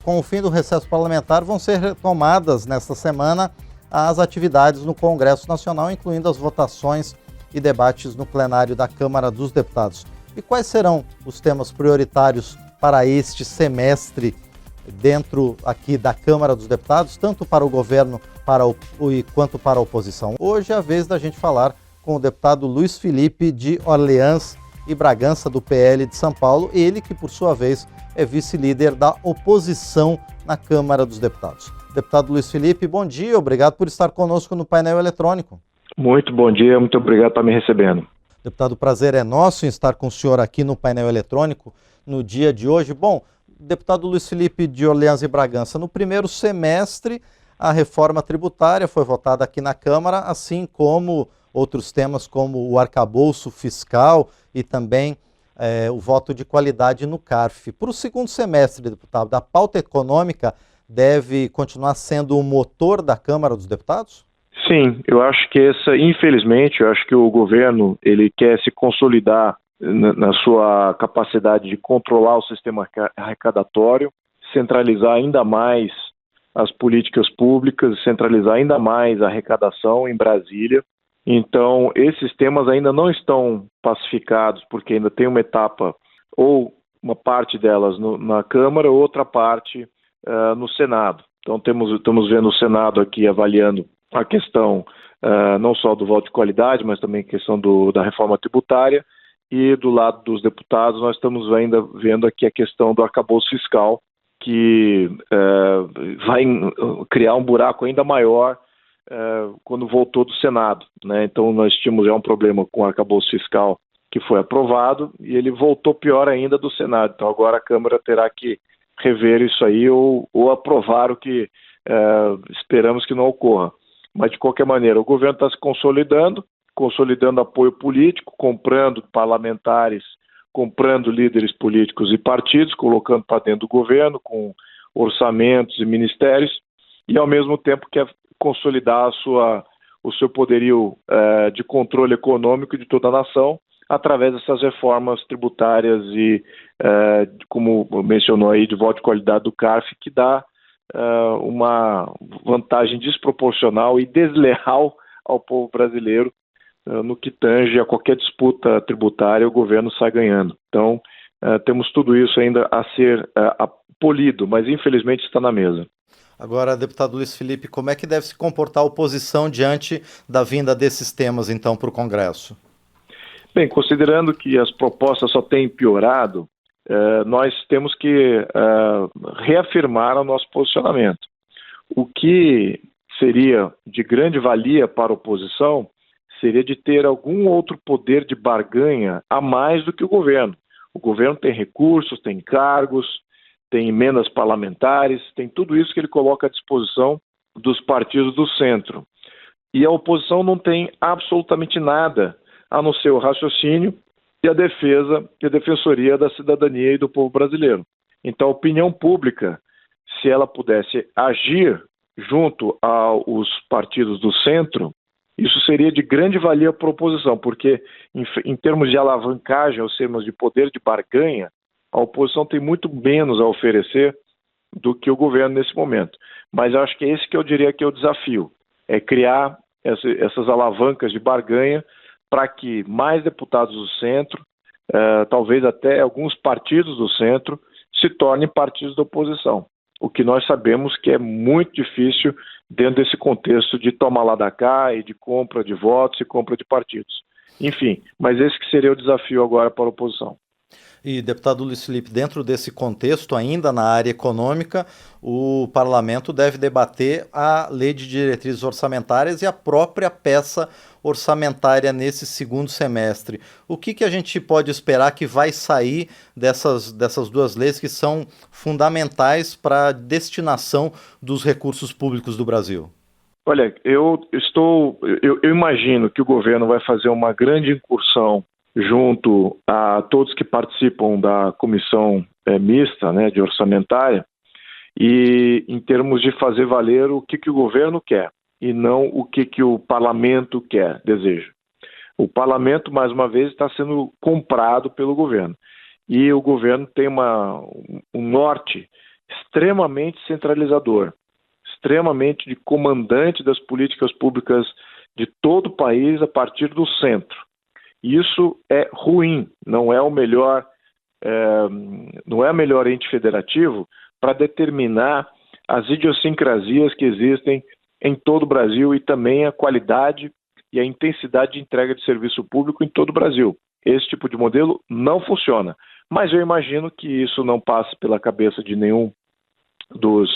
Com o fim do recesso parlamentar, vão ser retomadas nesta semana as atividades no Congresso Nacional, incluindo as votações e debates no plenário da Câmara dos Deputados. E quais serão os temas prioritários para este semestre dentro aqui da Câmara dos Deputados, tanto para o governo quanto para a oposição? Hoje é a vez da gente falar com o deputado Luiz Felipe de Orleans e Bragança, do PL de São Paulo, ele que, por sua vez, é vice-líder da oposição na Câmara dos Deputados. Deputado Luiz Felipe, bom dia, obrigado por estar conosco no painel eletrônico. Muito bom dia, muito obrigado por estar me recebendo. Deputado, o prazer é nosso em estar com o senhor aqui no painel eletrônico no dia de hoje. Bom, deputado Luiz Felipe de Orleans e Bragança, no primeiro semestre a reforma tributária foi votada aqui na Câmara, assim como outros temas como o arcabouço fiscal e também o voto de qualidade no CARF. Para o segundo semestre, deputado, a pauta econômica deve continuar sendo o motor da Câmara dos Deputados? Sim, eu acho que infelizmente, eu acho que o governo ele quer se consolidar na sua capacidade de controlar o sistema arrecadatório, centralizar ainda mais as políticas públicas, centralizar ainda mais a arrecadação em Brasília. Então, esses temas ainda não estão pacificados, porque ainda tem uma etapa, ou uma parte delas na Câmara, outra parte no Senado. Então, estamos vendo o Senado aqui avaliando a questão não só do voto de qualidade, mas também a questão da reforma tributária, e do lado dos deputados nós estamos ainda vendo aqui a questão do arcabouço fiscal, que vai criar um buraco ainda maior quando voltou do Senado, né? Então nós tínhamos já um problema com o arcabouço fiscal que foi aprovado e ele voltou pior ainda do Senado. Então agora a Câmara terá que rever isso aí ou aprovar o que esperamos que não ocorra. Mas de qualquer maneira, o governo está se consolidando apoio político, comprando parlamentares, comprando líderes políticos e partidos, colocando para dentro do governo com orçamentos e ministérios, e ao mesmo tempo quer consolidar o seu poderio de controle econômico de toda a nação através dessas reformas tributárias e, como mencionou aí, de voto de qualidade do CARF, que dá uma vantagem desproporcional e desleal ao povo brasileiro no que tange a qualquer disputa tributária, o governo sai ganhando. Então, temos tudo isso ainda a ser polido, mas infelizmente está na mesa. Agora, deputado Luiz Felipe, como é que deve se comportar a oposição diante da vinda desses temas, então, para o Congresso? Bem, considerando que as propostas só têm piorado, nós temos que reafirmar o nosso posicionamento. O que seria de grande valia para a oposição seria de ter algum outro poder de barganha a mais do que o governo. O governo tem recursos, tem cargos, tem emendas parlamentares, tem tudo isso que ele coloca à disposição dos partidos do centro. E a oposição não tem absolutamente nada, a não ser o raciocínio e a defesa e a defensoria da cidadania e do povo brasileiro. Então, a opinião pública, se ela pudesse agir junto aos partidos do centro, isso seria de grande valia para a oposição, porque em termos de alavancagem, ou termos de poder de barganha, a oposição tem muito menos a oferecer do que o governo nesse momento. Mas eu acho que esse que eu diria que é o desafio, é criar essas alavancas de barganha para que mais deputados do centro, talvez até alguns partidos do centro, se tornem partidos da oposição. O que nós sabemos que é muito difícil dentro desse contexto de toma lá da cá e de compra de votos e compra de partidos. Enfim, mas esse que seria o desafio agora para a oposição. E, deputado Luiz Felipe, dentro desse contexto, ainda na área econômica, o parlamento deve debater a lei de diretrizes orçamentárias e a própria peça orçamentária nesse segundo semestre. O que a gente pode esperar que vai sair dessas duas leis que são fundamentais para a destinação dos recursos públicos do Brasil? Olha, eu imagino que o governo vai fazer uma grande incursão junto a todos que participam da comissão mista, né, de orçamentária, e em termos de fazer valer o que o governo quer e não o que o parlamento quer, deseja. O parlamento, mais uma vez, está sendo comprado pelo governo. E o governo tem um norte extremamente centralizador, extremamente de comandante das políticas públicas de todo o país a partir do centro. Isso é ruim, não é o melhor, não é o melhor ente federativo para determinar as idiosincrasias que existem em todo o Brasil e também a qualidade e a intensidade de entrega de serviço público em todo o Brasil. Esse tipo de modelo não funciona, mas eu imagino que isso não passe pela cabeça de nenhum dos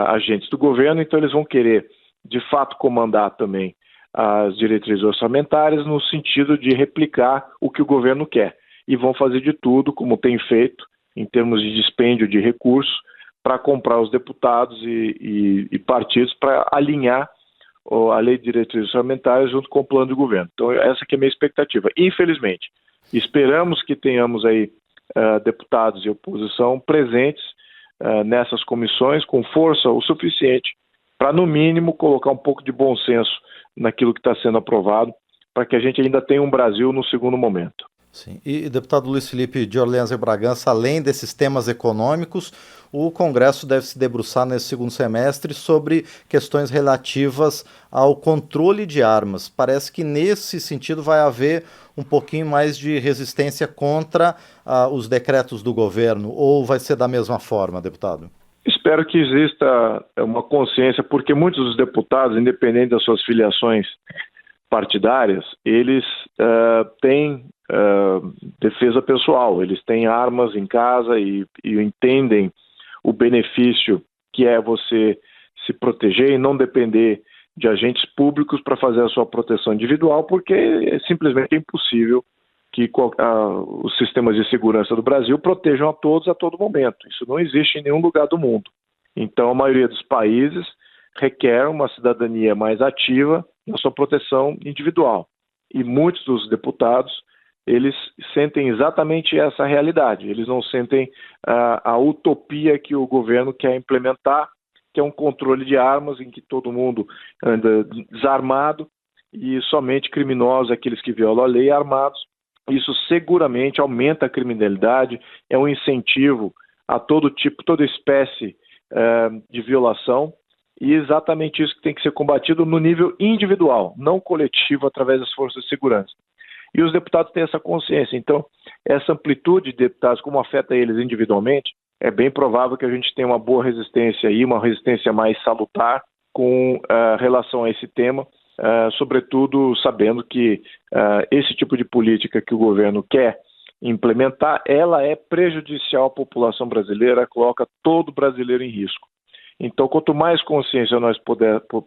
agentes do governo, então eles vão querer, de fato, comandar também as diretrizes orçamentárias no sentido de replicar o que o governo quer. E vão fazer de tudo, como tem feito, em termos de dispêndio de recursos, para comprar os deputados e partidos para alinhar a lei de diretrizes orçamentárias junto com o plano de governo. Então, essa que é a minha expectativa. Infelizmente, esperamos que tenhamos aí deputados e oposição presentes nessas comissões com força o suficiente para, no mínimo, colocar um pouco de bom senso naquilo que está sendo aprovado, para que a gente ainda tenha um Brasil no segundo momento. Sim. E, deputado Luiz Felipe de Orleans e Bragança, além desses temas econômicos, o Congresso deve se debruçar nesse segundo semestre sobre questões relativas ao controle de armas. Parece que nesse sentido vai haver um pouquinho mais de resistência contra os decretos do governo, ou vai ser da mesma forma, deputado? Espero que exista uma consciência, porque muitos dos deputados, independente das suas filiações partidárias, eles têm defesa pessoal, eles têm armas em casa e entendem o benefício que é você se proteger e não depender de agentes públicos para fazer a sua proteção individual, porque é simplesmente impossível que os sistemas de segurança do Brasil protejam a todos a todo momento. Isso não existe em nenhum lugar do mundo. Então, a maioria dos países requer uma cidadania mais ativa na sua proteção individual. E muitos dos deputados, eles sentem exatamente essa realidade. Eles não sentem a utopia que o governo quer implementar, que é um controle de armas em que todo mundo anda desarmado e somente criminosos, aqueles que violam a lei, armados. Isso seguramente aumenta a criminalidade, é um incentivo a todo tipo, toda espécie de violação, e exatamente isso que tem que ser combatido no nível individual, não coletivo através das forças de segurança. E os deputados têm essa consciência. Então, essa amplitude de deputados, como afeta eles individualmente, é bem provável que a gente tenha uma boa resistência aí, uma resistência mais salutar com relação a esse tema, sobretudo sabendo que esse tipo de política que o governo quer implementar, ela é prejudicial à população brasileira, coloca todo brasileiro em risco. Então, quanto mais consciência nós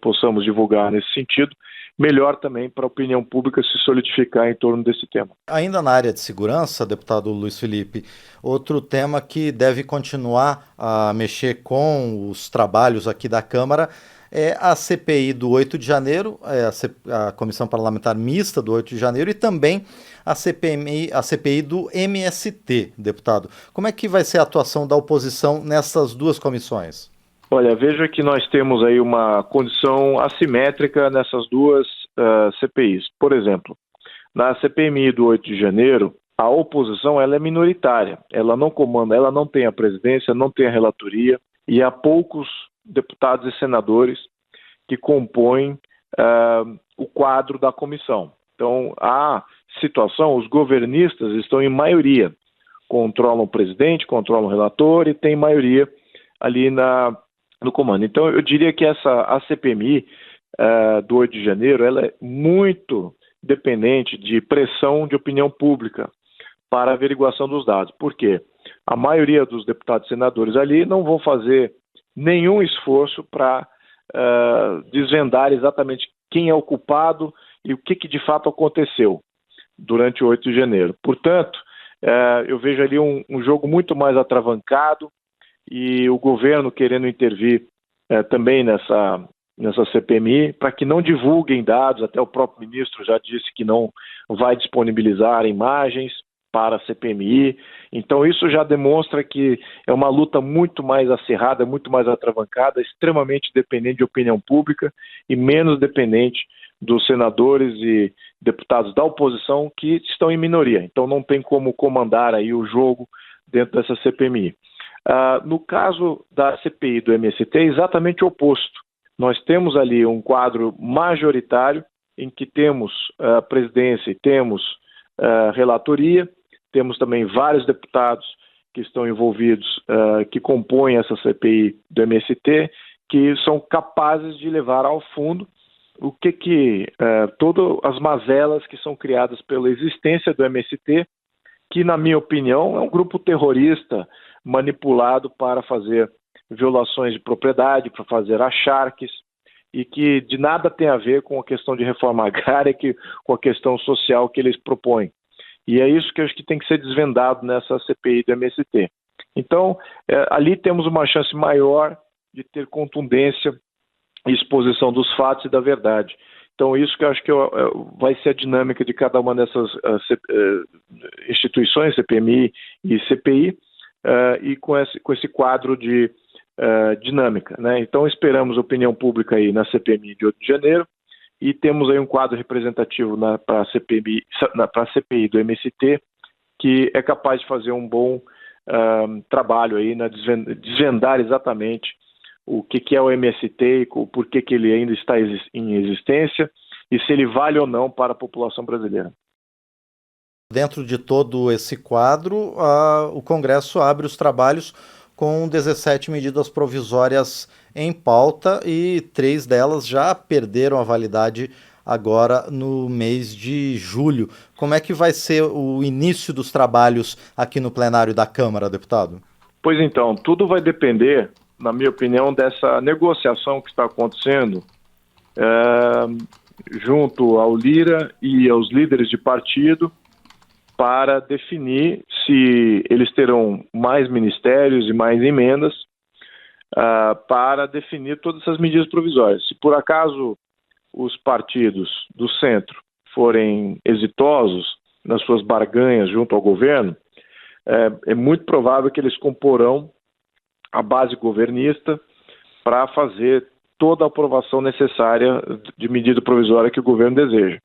possamos divulgar nesse sentido, melhor também para a opinião pública se solidificar em torno desse tema. Ainda na área de segurança, deputado Luiz Felipe, outro tema que deve continuar a mexer com os trabalhos aqui da Câmara é a CPI do 8 de janeiro, a Comissão Parlamentar Mista do 8 de janeiro, e também a CPI do MST, deputado. Como é que vai ser a atuação da oposição nessas duas comissões? Olha, veja que nós temos aí uma condição assimétrica nessas duas CPIs. Por exemplo, na CPMI do 8 de janeiro, a oposição ela é minoritária, ela não comanda, ela não tem a presidência, não tem a relatoria, e há poucos deputados e senadores que compõem o quadro da comissão. Então, a situação, os governistas estão em maioria, controlam o presidente, controlam o relator e tem maioria ali no comando. Então, eu diria que a CPMI do 8 de janeiro, ela é muito dependente de pressão de opinião pública para a averiguação dos dados. Por quê? A maioria dos deputados e senadores ali não vão fazer nenhum esforço para desvendar exatamente quem é o culpado e o que de fato aconteceu durante o 8 de janeiro. Portanto, eu vejo ali um jogo muito mais atravancado e o governo querendo intervir também nessa CPMI para que não divulguem dados, até o próprio ministro já disse que não vai disponibilizar imagens para a CPMI. Então isso já demonstra que é uma luta muito mais acirrada, muito mais atravancada, extremamente dependente de opinião pública e menos dependente dos senadores e deputados da oposição que estão em minoria. Então não tem como comandar aí o jogo dentro dessa CPMI. No caso da CPI do MST, é exatamente o oposto. Nós temos ali um quadro majoritário em que temos presidência e temos relatoria, temos também vários deputados que estão envolvidos, que compõem essa CPI do MST, que são capazes de levar ao fundo todas as mazelas que são criadas pela existência do MST, que, na minha opinião, é um grupo terrorista manipulado para fazer violações de propriedade, para fazer acharques, e que de nada tem a ver com a questão de reforma agrária, com a questão social que eles propõem. E é isso que eu acho que tem que ser desvendado nessa CPI do MST. Então, ali temos uma chance maior de ter contundência e exposição dos fatos e da verdade. Então, isso que eu acho que vai ser a dinâmica de cada uma dessas instituições, CPMI e CPI, e com esse quadro de dinâmica, né? Então, esperamos opinião pública aí na CPMI de 8 de janeiro e temos aí um quadro representativo para a CPI do MST, que é capaz de fazer um bom trabalho aí na desvendar exatamente o que é o MST e por que ele ainda está em existência e se ele vale ou não para a população brasileira. Dentro de todo esse quadro, o Congresso abre os trabalhos com 17 medidas provisórias em pauta e 3 delas já perderam a validade agora no mês de julho. Como é que vai ser o início dos trabalhos aqui no plenário da Câmara, deputado? Pois então, tudo vai depender, na minha opinião, dessa negociação que está acontecendo junto ao Lira e aos líderes de partido para definir se eles terão mais ministérios e mais emendas para definir todas essas medidas provisórias. Se por acaso os partidos do centro forem exitosos nas suas barganhas junto ao governo, é muito provável que eles comporão a base governista para fazer toda a aprovação necessária de medida provisória que o governo deseja.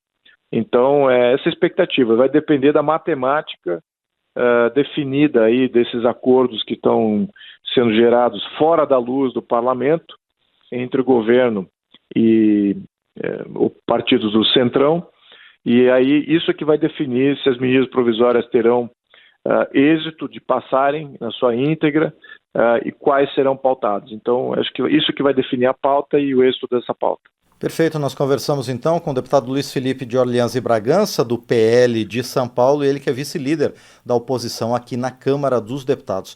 Então, essa expectativa vai depender da matemática definida aí desses acordos que estão sendo gerados fora da luz do parlamento, entre o governo e o partido do Centrão, e aí isso é que vai definir se as medidas provisórias terão êxito de passarem na sua íntegra e quais serão pautados. Então, acho que isso que vai definir a pauta e o êxito dessa pauta. Perfeito, nós conversamos então com o deputado Luiz Felipe de Orleans e Bragança, do PL de São Paulo, ele que é vice-líder da oposição aqui na Câmara dos Deputados.